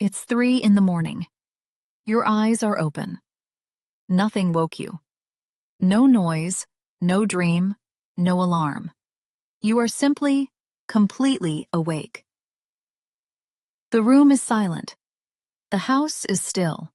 It's 3 in the morning. Your eyes are open. Nothing woke you. No noise, no dream, no alarm. You are simply, completely awake. The room is silent. The house is still.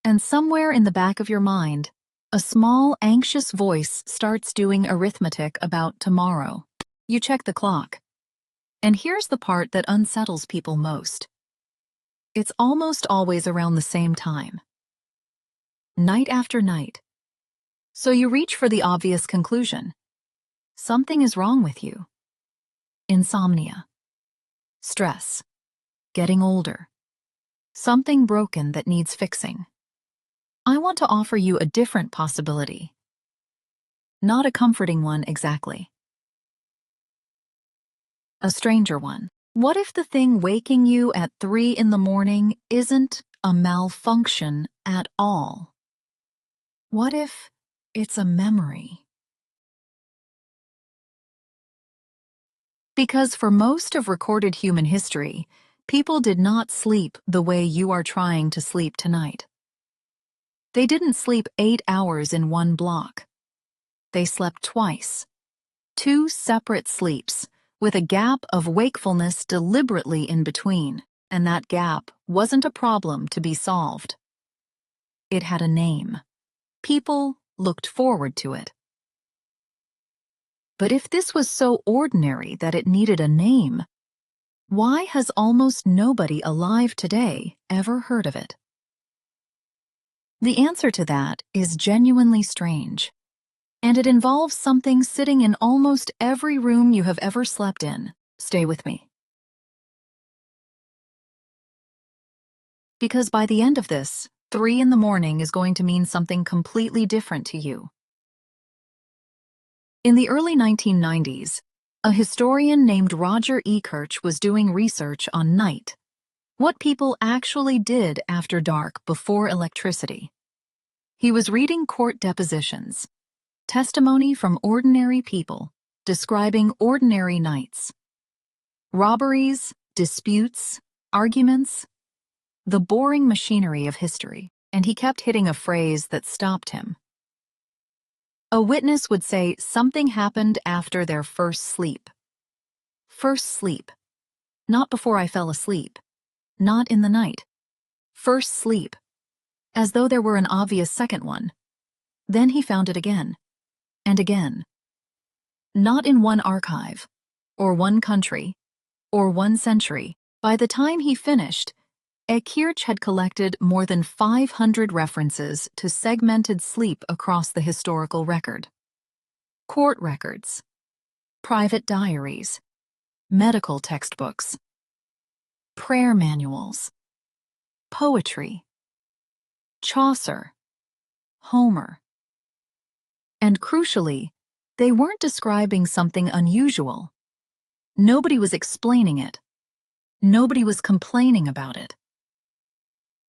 And somewhere in the back of your mind, a small, anxious voice starts doing arithmetic about tomorrow. You check the clock. And here's the part that unsettles people most. It's almost always around the same time. Night after night. So you reach for the obvious conclusion. Something is wrong with you. Insomnia. Stress. Getting older. Something broken that needs fixing. I want to offer you a different possibility. Not a comforting one exactly. A stranger one. What if the thing waking you at 3 in the morning isn't a malfunction at all? What if it's a memory? Because for most of recorded human history, people did not sleep the way you are trying to sleep tonight. They didn't sleep 8 hours in one block. They slept twice. 2 separate sleeps, with a gap of wakefulness deliberately in between, and that gap wasn't a problem to be solved. It had a name. People looked forward to it. But if this was so ordinary that it needed a name, why has almost nobody alive today ever heard of it? The answer to that is genuinely strange. And it involves something sitting in almost every room you have ever slept in. Stay with me. Because by the end of this, 3 in the morning is going to mean something completely different to you. In the early 1990s, a historian named Roger Ekirch was doing research on night, what people actually did after dark before electricity. He was reading court depositions, testimony from ordinary people describing ordinary nights. Robberies, disputes, arguments, the boring machinery of history, and he kept hitting a phrase that stopped him. A witness would say something happened after their first sleep. First sleep. Not before I fell asleep. Not in the night. First sleep. As though there were an obvious second one. Then he found it again. And again. Not in one archive, or one country, or one century. By the time he finished, Ekirch had collected more than 500 references to segmented sleep across the historical record. Court records, private diaries, medical textbooks, prayer manuals, poetry, Chaucer, Homer. And crucially, they weren't describing something unusual. Nobody was explaining it. Nobody was complaining about it.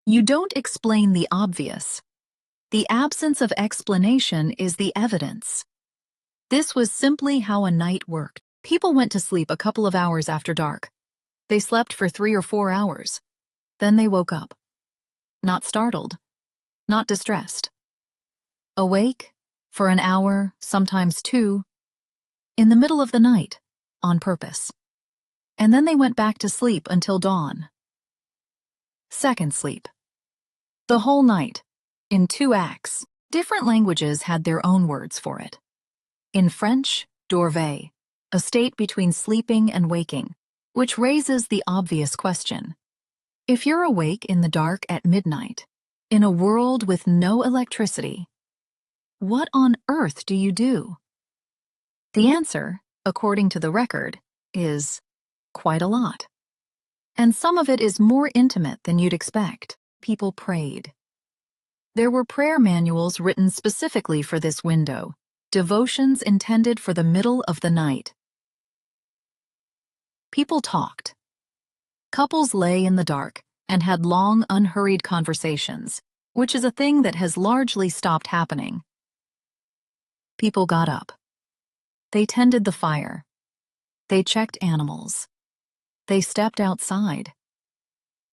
You don't explain the obvious. The absence of explanation is the evidence. This was simply how a night worked. People went to sleep a couple of hours after dark. They slept for 3 or 4 hours. Then they woke up. Not startled. Not distressed. Awake for an hour, sometimes 2, in the middle of the night, on purpose. And then they went back to sleep until dawn. Second sleep. The whole night, in 2 acts. Different languages had their own words for it. In French, dorveil, a state between sleeping and waking, which raises the obvious question. If you're awake in the dark at midnight, in a world with no electricity, what on earth do you do? The answer, according to the record, is quite a lot. And some of it is more intimate than you'd expect. People prayed. There were prayer manuals written specifically for this window, devotions intended for the middle of the night. People talked. Couples lay in the dark and had long, unhurried conversations, which is a thing that has largely stopped happening. People got up. They tended the fire. They checked animals. They stepped outside.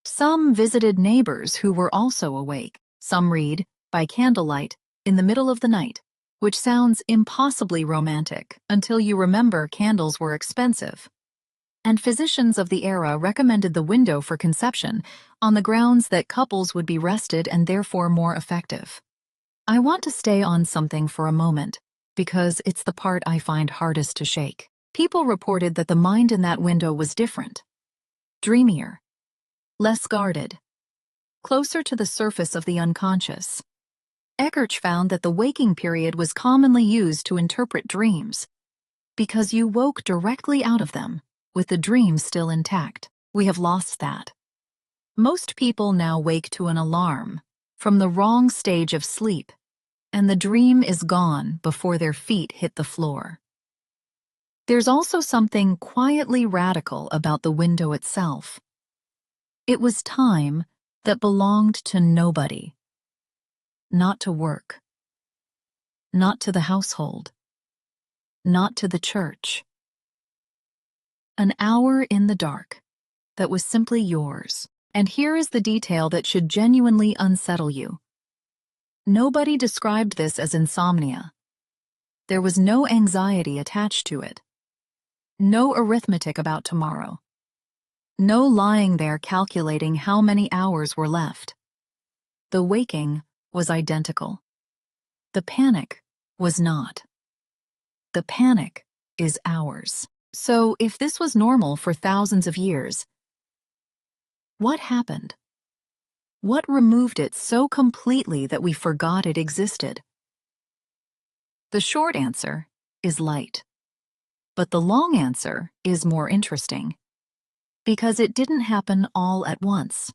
Some visited neighbors who were also awake. Some read, by candlelight, in the middle of the night, which sounds impossibly romantic until you remember candles were expensive. And physicians of the era recommended the window for conception on the grounds that couples would be rested and therefore more effective. I want to stay on something for a moment, because it's the part I find hardest to shake. People reported that the mind in that window was different, dreamier, less guarded, closer to the surface of the unconscious. Ekirch found that the waking period was commonly used to interpret dreams, because you woke directly out of them, with the dream still intact. We have lost that. Most people now wake to an alarm from the wrong stage of sleep, and the dream is gone before their feet hit the floor. There's also something quietly radical about the window itself. It was time that belonged to nobody. Not to work. Not to the household. Not to the church. An hour in the dark that was simply yours. And here is the detail that should genuinely unsettle you. Nobody described this as insomnia. There was no anxiety attached to it. No arithmetic about tomorrow. No lying there calculating how many hours were left. The waking was identical. The panic was not. The panic is ours. So if this was normal for thousands of years, what happened? What removed it so completely that we forgot it existed? The short answer is light. But the long answer is more interesting, because it didn't happen all at once.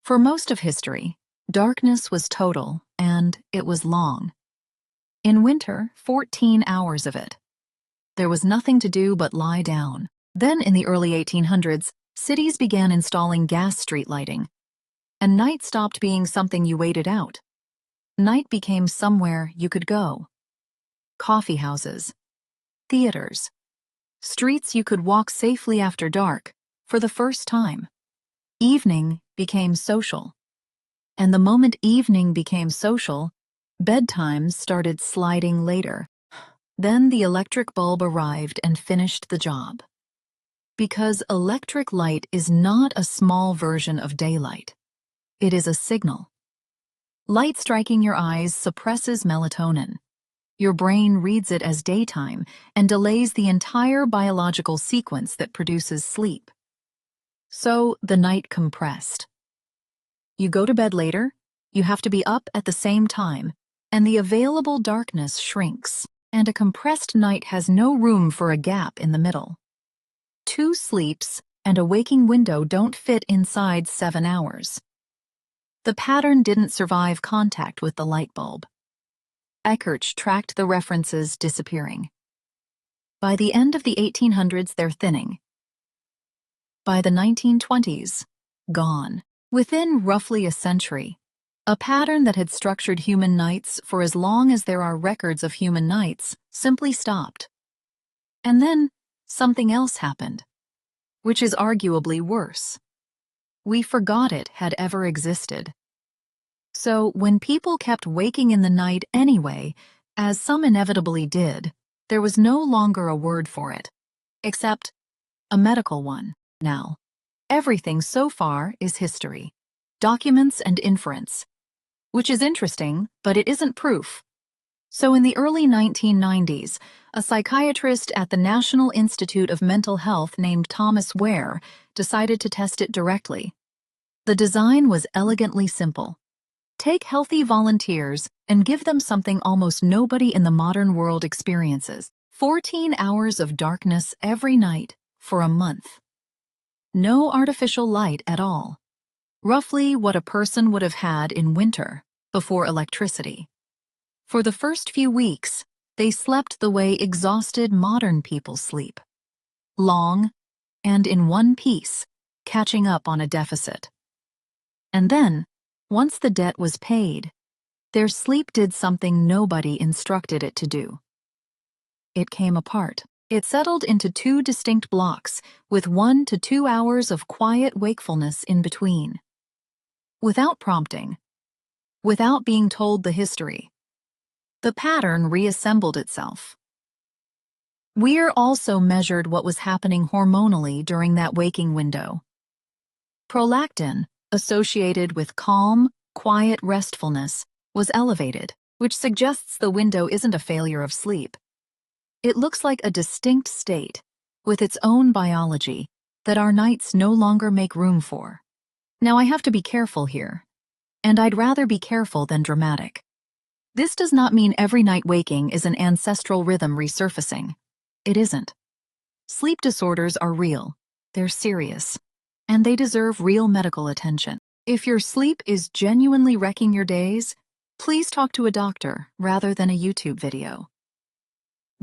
For most of history, darkness was total, and it was long. In winter, 14 hours of it. There was nothing to do but lie down. Then, in the early 1800s, cities began installing gas street lighting, and night stopped being something you waited out. Night became somewhere you could go. Coffee houses, theaters, streets you could walk safely after dark for the first time. Evening became social. And the moment evening became social, bedtimes started sliding later. Then the electric bulb arrived and finished the job. Because electric light is not a small version of daylight. It is a signal. Light striking your eyes suppresses melatonin. Your brain reads it as daytime and delays the entire biological sequence that produces sleep. So the night compressed. You go to bed later, you have to be up at the same time, and the available darkness shrinks, and a compressed night has no room for a gap in the middle. 2 sleeps and a waking window don't fit inside 7 hours. The pattern didn't survive contact with the light bulb. Ekirch tracked the references disappearing. By the end of the 1800s, they're thinning. By the 1920s, gone. Within roughly a century, a pattern that had structured human nights for as long as there are records of human nights simply stopped. And then something else happened, which is arguably worse. We forgot it had ever existed. So when people kept waking in the night anyway, as some inevitably did, there was no longer a word for it, except a medical one. Now, everything so far is history, documents and inference, which is interesting, but it isn't proof. So in the early 1990s, a psychiatrist at the National Institute of Mental Health named Thomas Ware decided to test it directly. The design was elegantly simple. Take healthy volunteers and give them something almost nobody in the modern world experiences: 14 hours of darkness every night for a month. No artificial light at all. Roughly what a person would have had in winter before electricity. For the first few weeks, they slept the way exhausted modern people sleep. Long and in one piece, catching up on a deficit. And then, once the debt was paid, their sleep did something nobody instructed it to do. It came apart. It settled into two distinct blocks, with 1 to 2 hours of quiet wakefulness in between. Without prompting, without being told the history, the pattern reassembled itself. Weir also measured what was happening hormonally during that waking window. Prolactin, associated with calm, quiet restfulness, was elevated, which suggests the window isn't a failure of sleep. It looks like a distinct state, with its own biology, that our nights no longer make room for. Now I have to be careful here, and I'd rather be careful than dramatic. This does not mean every night waking is an ancestral rhythm resurfacing. It isn't. Sleep disorders are real, they're serious, and they deserve real medical attention. If your sleep is genuinely wrecking your days, please talk to a doctor rather than a YouTube video.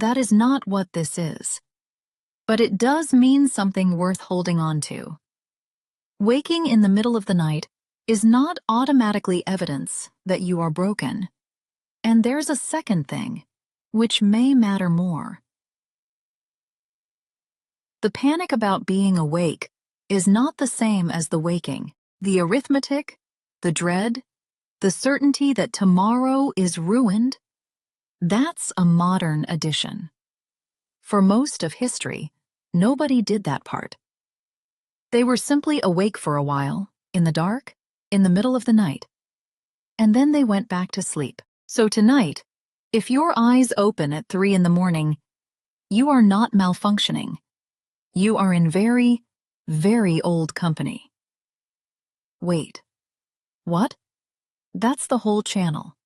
That is not what this is. But it does mean something worth holding on to. Waking in the middle of the night is not automatically evidence that you are broken. And there's a second thing, which may matter more. The panic about being awake is not the same as the waking. The arithmetic, the dread, the certainty that tomorrow is ruined, that's a modern addition. For most of history, nobody did that part. They were simply awake for a while, in the dark, in the middle of the night, and then they went back to sleep. So tonight, if your eyes open at 3 in the morning, you are not malfunctioning. You are in very, very old company. Wait. What? That's the whole channel.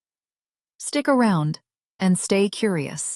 Stick around and stay curious.